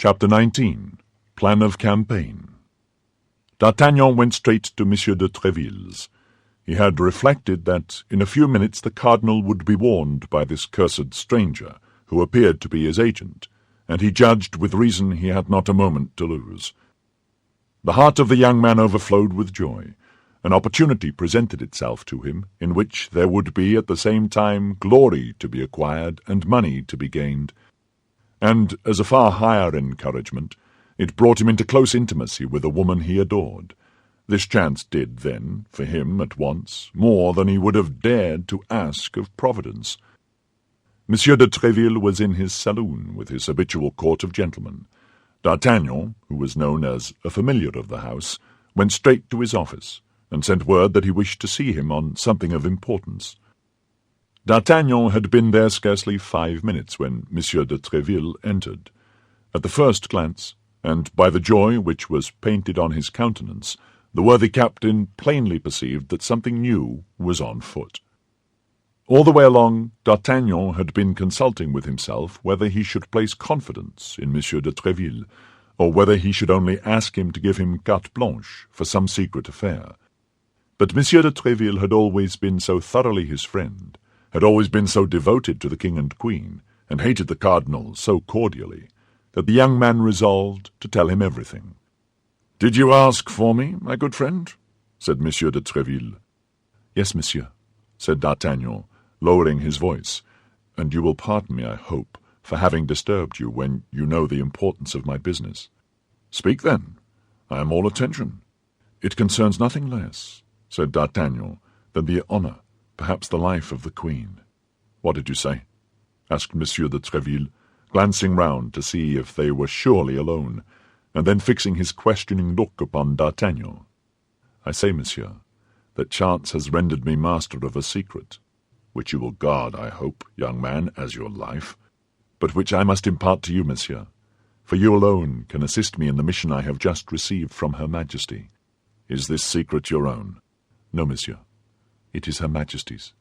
Chapter 19. Plan of Campaign. D'Artagnan went straight to Monsieur de Tréville's. He had reflected that in a few minutes the cardinal would be warned by this cursed stranger, who appeared to be his agent, and he judged with reason he had not a moment to lose. The heart of the young man overflowed with joy. An opportunity presented itself to him, in which there would be at the same time glory to be acquired and money to be gained. And, as a far higher encouragement, it brought him into close intimacy with a woman he adored. This chance did, then, for him at once, more than he would have dared to ask of Providence. Monsieur de Tréville was in his saloon with his habitual court of gentlemen. D'Artagnan, who was known as a familiar of the house, went straight to his office, and sent word that he wished to see him on something of importance. D'Artagnan had been there scarcely 5 minutes when Monsieur de Tréville entered. At the first glance, and by the joy which was painted on his countenance, the worthy captain plainly perceived that something new was on foot. All the way along, D'Artagnan had been consulting with himself whether he should place confidence in Monsieur de Tréville, or whether he should only ask him to give him carte blanche for some secret affair. But Monsieur de Tréville had always been so thoroughly his friend, had always been so devoted to the king and queen, and hated the cardinal so cordially, that the young man resolved to tell him everything. "Did you ask for me, my good friend?" said Monsieur de Tréville. "Yes, monsieur," said D'Artagnan, lowering his voice, "and you will pardon me, I hope, for having disturbed you when you know the importance of my business." "Speak, then. I am all attention." "It concerns nothing less," said D'Artagnan, "than the honour, perhaps the life of the queen." "What did you say?" asked Monsieur de Tréville, glancing round to see if they were surely alone, and then fixing his questioning look upon D'Artagnan. "I say, monsieur, that chance has rendered me master of a secret, which you will guard, I hope, young man, as your life, but which I must impart to you, monsieur, for you alone can assist me in the mission I have just received from Her Majesty." "Is this secret your own?" "No, monsieur. It is Her Majesty's."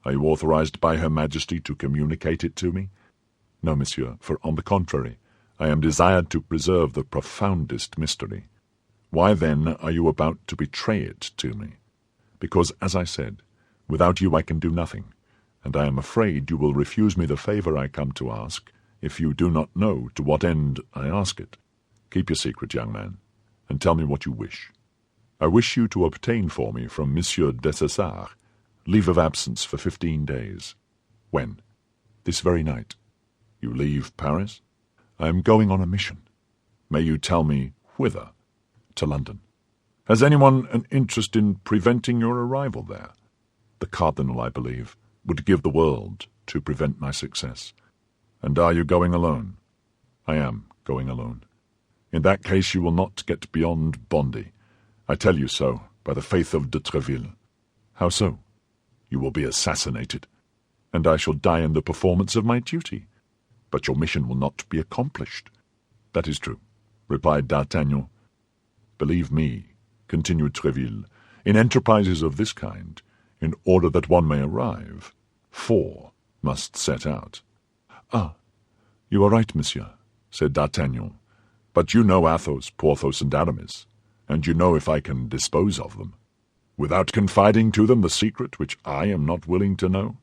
"Are you authorized by Her Majesty to communicate it to me?" "No, monsieur, for, on the contrary, I am desired to preserve the profoundest mystery." "Why, then, are you about to betray it to me?" "Because, as I said, without you I can do nothing, and I am afraid you will refuse me the favour I come to ask, if you do not know to what end I ask it. Keep your secret, young man, and tell me what you wish." "I wish you to obtain for me from Monsieur Dessessart leave of absence for 15 days. "When?" "This very night." "You leave Paris?" "I am going on a mission." "May you tell me whither?" "To London." "Has anyone an interest in preventing your arrival there?" "The cardinal, I believe, would give the world to prevent my success." "And are you going alone?" "I am going alone." "In that case you will not get beyond Bondy. I tell you so, by the faith of de Tréville." "How so?" "You will be assassinated." "And I shall die in the performance of my duty." "But your mission will not be accomplished." "That is true," replied D'Artagnan. "Believe me," continued Tréville, "in enterprises of this kind, in order that one may arrive, 4 must set out." "Ah, you are right, monsieur," said D'Artagnan. "But you know Athos, Porthos, and Aramis, and you know if I can dispose of them." "Without confiding to them the secret which I am not willing to know?"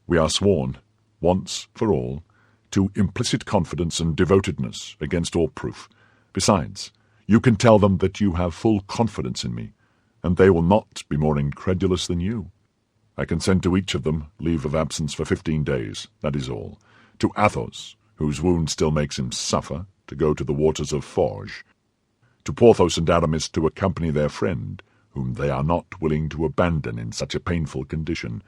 "We are sworn, once for all, to implicit confidence and devotedness against all proof. Besides, you can tell them that you have full confidence in me, and they will not be more incredulous than you. I can send to each of them leave of absence for 15 days, that is all. To Athos, whose wound still makes him suffer, to go to the waters of Forges. To Porthos and Aramis to accompany their friend, whom they are not willing to abandon in such a painful condition.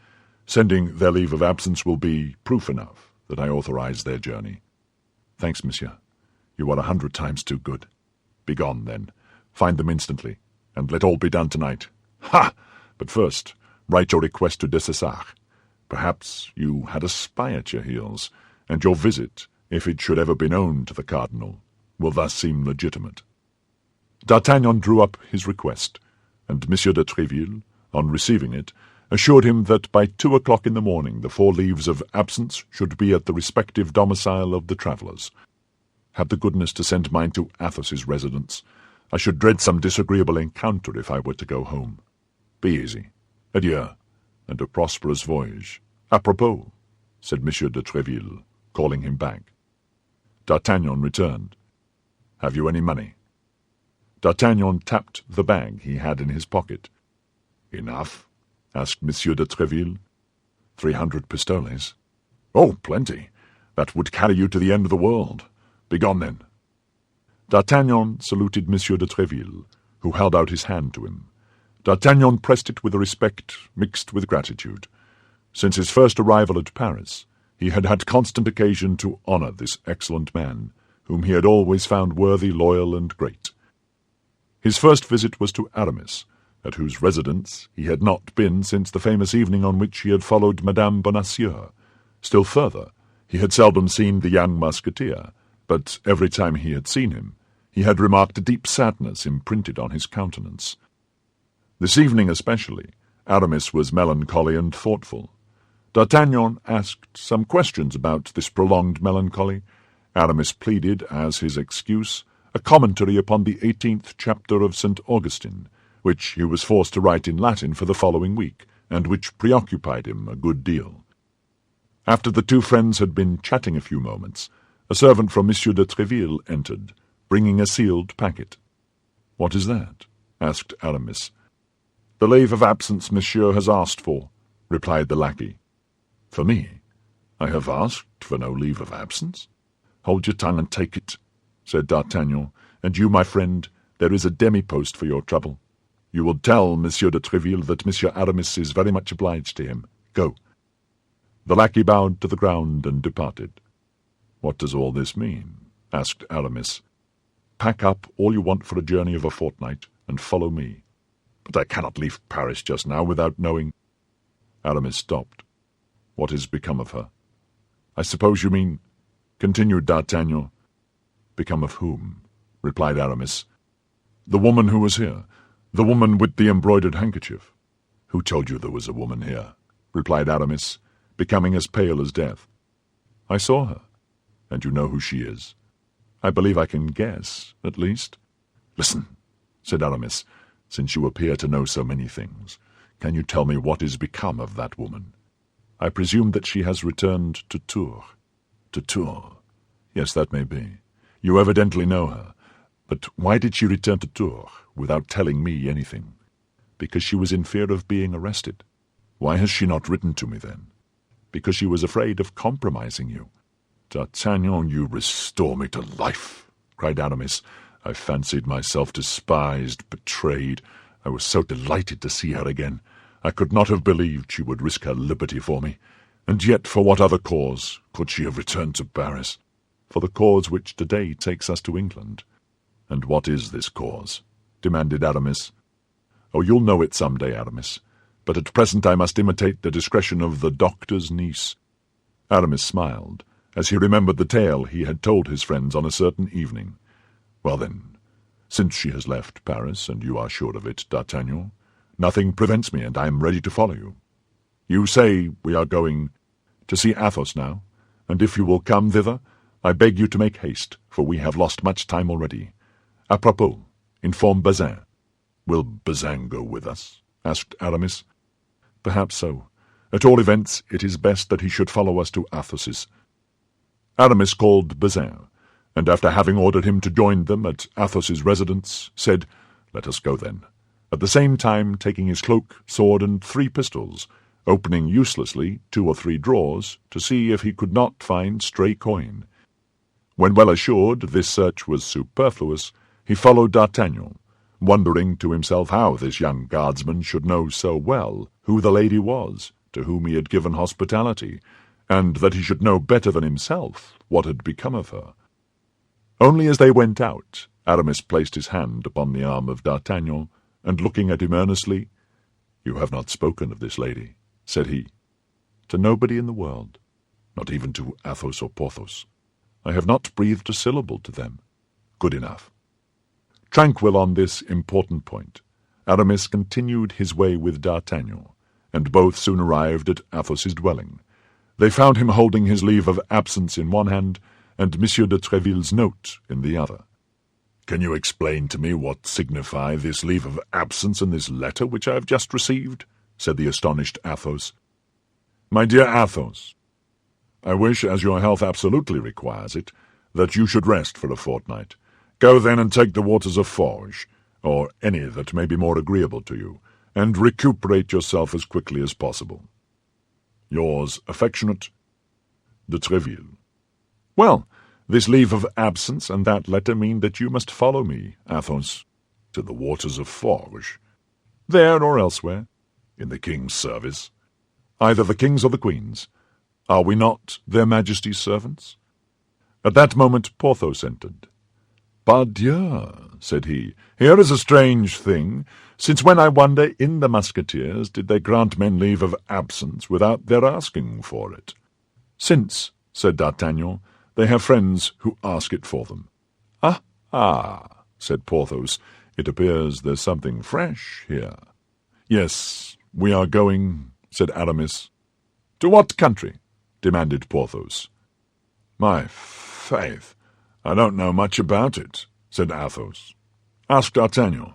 Sending their leave of absence will be proof enough that I authorize their journey." "Thanks, monsieur. You are 100 times too good." "Begone, then. Find them instantly, and let all be done tonight." "Ha! But first, write your request to Dessessart. Perhaps you had a spy at your heels, and your visit, if it should ever be known to the cardinal, will thus seem legitimate." D'Artagnan drew up his request, and Monsieur de Tréville, on receiving it, assured him that by 2 o'clock in the morning the 4 leaves of absence should be at the respective domicile of the travellers. have the goodness to send mine to Athos's residence. I should dread some disagreeable encounter if I were to go home. Be easy. Adieu, and a prosperous voyage. Apropos, said Monsieur de Treville, calling him back. D'Artagnan returned. Have you any money? D'Artagnan tapped the bag he had in his pocket. Enough? Asked Monsieur de Treville. 300 pistoles. Oh, plenty. That would carry you to the end of the world. Begone, then. D'Artagnan saluted Monsieur de Treville, who held out his hand to him. D'Artagnan pressed it with a respect mixed with gratitude. Since his first arrival at Paris, he had had constant occasion to honour this excellent man, whom he had always found worthy, loyal, and great. His first visit was to Aramis, at whose residence he had not been since the famous evening on which he had followed Madame Bonacieux. Still further, he had seldom seen the young musketeer, but every time he had seen him, he had remarked a deep sadness imprinted on his countenance. This evening especially, Aramis was melancholy and thoughtful. D'Artagnan asked some questions about this prolonged melancholy. Aramis pleaded, as his excuse, a commentary upon the 18th chapter of St. Augustine, which he was forced to write in Latin for the following week, and which preoccupied him a good deal. After the two friends had been chatting a few moments, a servant from Monsieur de Treville entered, bringing a sealed packet. "What is that?" asked Aramis. "The leave of absence Monsieur has asked for," replied the lackey. "For me? I have asked for no leave of absence." "Hold your tongue and take it," said D'Artagnan, "and you, my friend, there is a demi-post for your trouble. You will tell Monsieur de Treville that Monsieur Aramis is very much obliged to him. Go." The lackey bowed to the ground and departed. "What does all this mean?" asked Aramis. "Pack up all you want for a journey of a fortnight, and follow me." "But I cannot leave Paris just now without knowing—" Aramis stopped. "What is become of her?" "I suppose you mean—" continued D'Artagnan. "Become of whom?" replied Aramis. "The woman who was here. The woman with the embroidered handkerchief." "Who told you there was a woman here?" replied Aramis, becoming as pale as death. "I saw her." "And you know who she is?" "I believe I can guess, at least." "Listen," said Aramis, "since you appear to know so many things, can you tell me what is become of that woman?" "I presume that she has returned to Tours." "To Tours? Yes, that may be. You evidently know her. But why did she return to Tours without telling me anything?" "Because she was in fear of being arrested." "Why has she not written to me, then?" "Because she was afraid of compromising you." "D'Artagnan, you restore me to life," cried Aramis. "I fancied myself despised, betrayed. I was so delighted to see her again. I could not have believed she would risk her liberty for me. And yet, for what other cause could she have returned to Paris?" "For the cause which today takes us to England." "And what is this cause?" demanded Aramis. "Oh, you'll know it some day, Aramis. But at present I must imitate the discretion of the doctor's niece." Aramis smiled, as he remembered the tale he had told his friends on a certain evening. "Well then, since she has left Paris, and you are sure of it, D'Artagnan, nothing prevents me, and I am ready to follow you. You say we are going to see Athos now, and if you will come thither, I beg you to make haste, for we have lost much time already. Apropos, inform Bazin." "Will Bazin go with us?" asked Aramis. "Perhaps so. At all events, it is best that he should follow us to Athos's." Aramis called Bazin, and after having ordered him to join them at Athos's residence, said, "Let us go then," at the same time taking his cloak, sword, and 3 pistols, opening uselessly 2 or 3 drawers to see if he could not find stray coin. When well assured this search was superfluous, he followed D'Artagnan, wondering to himself how this young guardsman should know so well who the lady was to whom he had given hospitality, and that he should know better than himself what had become of her. Only as they went out, Aramis placed his hand upon the arm of D'Artagnan, and looking at him earnestly, "You have not spoken of this lady," said he. "To nobody in the world." "Not even to Athos or Porthos?" "I have not breathed a syllable to them." "Good enough." Tranquil on this important point, Aramis continued his way with D'Artagnan, and both soon arrived at Athos's dwelling. They found him holding his leave of absence in one hand, and Monsieur de Treville's note in the other. "Can you explain to me what signify this leave of absence and this letter which I have just received?" said the astonished Athos. "My dear Athos, I wish, as your health absolutely requires it, that you should rest for a fortnight. Go then and take the waters of Forges, or any that may be more agreeable to you, and recuperate yourself as quickly as possible. Yours affectionate, de Treville." "Well, this leave of absence and that letter mean that you must follow me, Athos." "To the waters of Forges?" "There or elsewhere." "In the king's service?" "Either the king's or the queen's. Are we not their majesties' servants?" At that moment Porthos entered. "Pardieu," said he, "here is a strange thing. Since when, I wonder, in the Musketeers did they grant men leave of absence without their asking for it?" "Since," said D'Artagnan, "they have friends who ask it for them." "Ah," said Porthos, "it appears there's something fresh here." "Yes, we are going," said Aramis. "To what country?" demanded Porthos. "My faith, I don't know much about it," said Athos. "Ask D'Artagnan."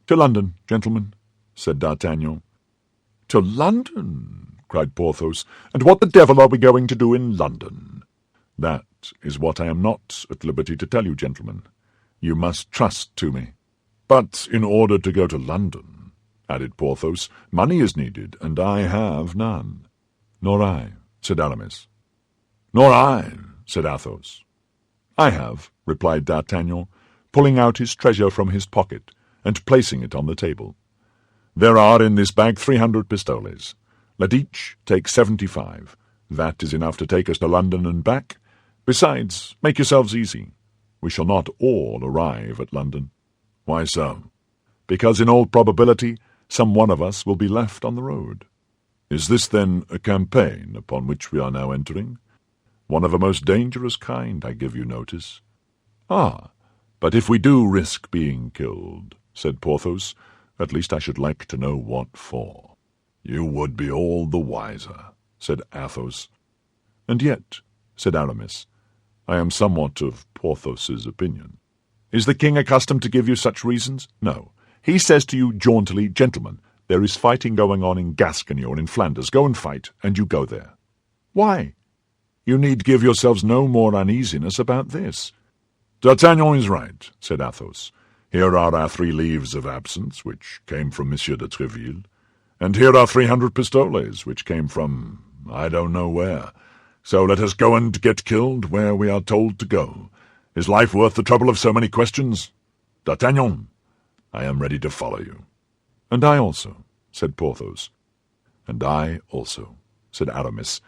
"To London, gentlemen," said D'Artagnan. "To London!" cried Porthos. "And what the devil are we going to do in London?" "That is what I am not at liberty to tell you, gentlemen. You must trust to me." "But in order to go to London," added Porthos, "money is needed, and I have none." "Nor I," said Aramis. "Nor I," said Athos. "I have," replied D'Artagnan, pulling out his treasure from his pocket and placing it on the table. "There are in this bag 300 pistoles. Let each take 75. That is enough to take us to London and back. Besides, make yourselves easy. We shall not all arrive at London." "Why so?" "Because in all probability some one of us will be left on the road." "Is this then a campaign upon which we are now entering? One of a most dangerous kind, I give you notice." "Ah, but if we do risk being killed," said Porthos, "at least I should like to know what for." "You would be all the wiser," said Athos. "And yet," said Aramis, "I am somewhat of Porthos's opinion." "Is the king accustomed to give you such reasons?" "No. He says to you jauntily, 'Gentlemen, there is fighting going on in Gascony or in Flanders. Go and fight,' and you go there. Why? You need give yourselves no more uneasiness about this." "D'Artagnan is right," said Athos. "Here are our 3 leaves of absence, which came from Monsieur de Treville, and here are 300 pistoles, which came from I don't know where. So let us go and get killed where we are told to go. Is life worth the trouble of so many questions? D'Artagnan, I am ready to follow you." "And I also," said Porthos. "And I also," said Aramis.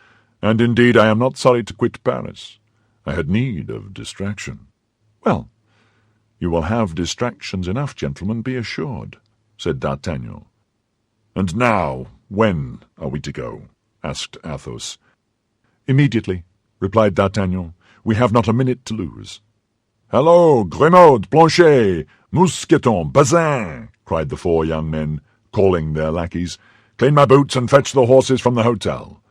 "And indeed I am not sorry to quit Paris. I had need of distraction." "Well, you will have distractions enough, gentlemen, be assured," said D'Artagnan. "And now, when are we to go?" asked Athos. "Immediately," replied D'Artagnan. "We have not a minute to lose." "Hello, Grimaud, Planchet, Mousqueton, Bazin!" cried the 4 young men, calling their lackeys. "Clean my boots and fetch the horses from the hotel."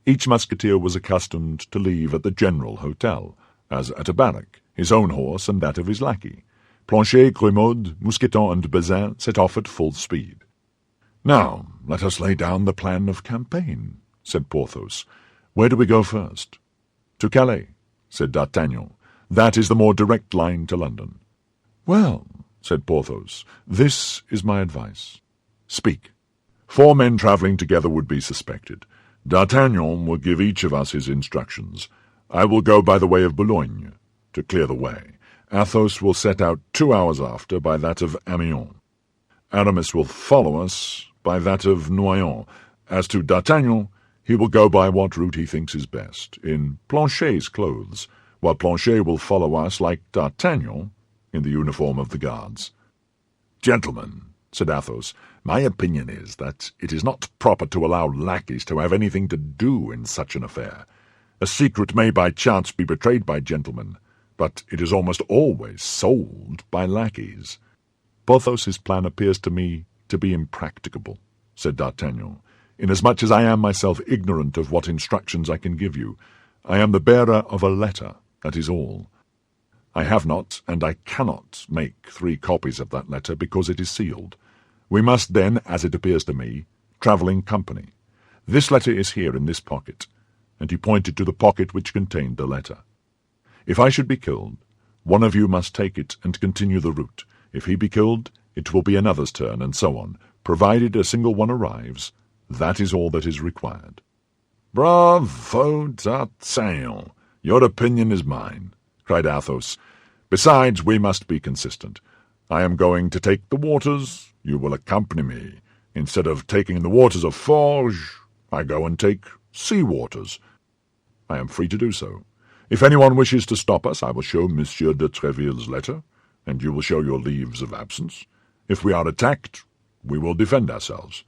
Each musketeer was accustomed to leave at the general hotel, as at a barrack, his own horse and that of his lackey. Planchet, Grimaud, Mousqueton, and Bazin set off at full speed. "Now let us lay down the plan of campaign," said Porthos. "Where do we go first?" "To Calais," said D'Artagnan. "That is the more direct line to London." "Well," said Porthos, "this is my advice." "Speak." 4 men travelling together would be suspected. D'Artagnan will give each of us his instructions. I will go by the way of Boulogne, to clear the way. Athos will set out 2 hours after by that of Amiens. Aramis will follow us by that of Noyon. As to D'Artagnan, he will go by what route he thinks is best, in Planchet's clothes, while Planchet will follow us like D'Artagnan, in the uniform of the guards. "Gentlemen," said Athos, "my opinion is that it is not proper to allow lackeys to have anything to do in such an affair. A secret may by chance be betrayed by gentlemen, but it is almost always sold by lackeys." "Porthos's plan appears to me to be impracticable," said D'Artagnan, "inasmuch as I am myself ignorant of what instructions I can give you. I am the bearer of a letter, That is all. I have not, and I cannot, make 3 copies of that letter because it is sealed. We must then, as it appears to me, travel in company. This letter is here in this pocket," and he pointed to the pocket which contained the letter. "If I should be killed, one of you must take it and continue the route. If he be killed, it will be another's turn, and so on, provided a single one arrives. That is all that is required." "Bravo, D'Artagnan! Your opinion is mine," cried Athos. "Besides, we must be consistent. I am going to take the waters, you will accompany me. Instead of taking the waters of Forges, I go and take sea waters. I am free to do so. If anyone wishes to stop us, I will show Monsieur de Treville's letter, and you will show your leaves of absence. If we are attacked, we will defend ourselves.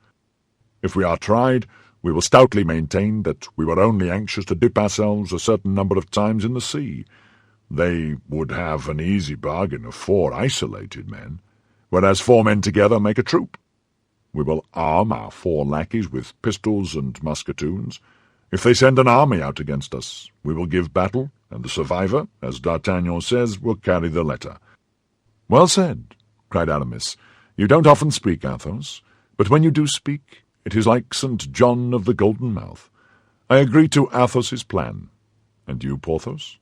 If we are tried, we will stoutly maintain that we were only anxious to dip ourselves a certain number of times in the sea. They would have an easy bargain of 4 isolated men, whereas 4 men together make a troop. We will arm our 4 lackeys with pistols and musketoons. If they send an army out against us, we will give battle, and the survivor, as D'Artagnan says, will carry the letter." "Well said," cried Aramis. "You don't often speak, Athos, but when you do speak, it is like St. John of the Golden Mouth. I agree to Athos's plan. And you, Porthos?"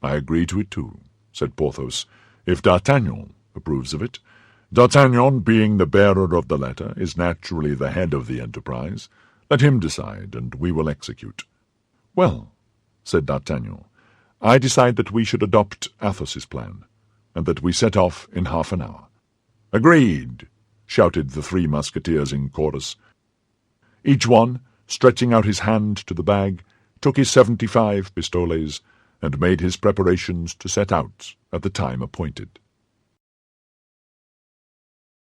"I agree to it too," said Porthos, "if D'Artagnan approves of it. D'Artagnan, being the bearer of the letter, is naturally the head of the enterprise. Let him decide, and we will execute." "Well," said D'Artagnan, "I decide that we should adopt Athos's plan, and that we set off in half an hour." "Agreed," shouted the 3 musketeers in chorus. Each one, stretching out his hand to the bag, took his 75 pistoles, and made his preparations to set out at the time appointed.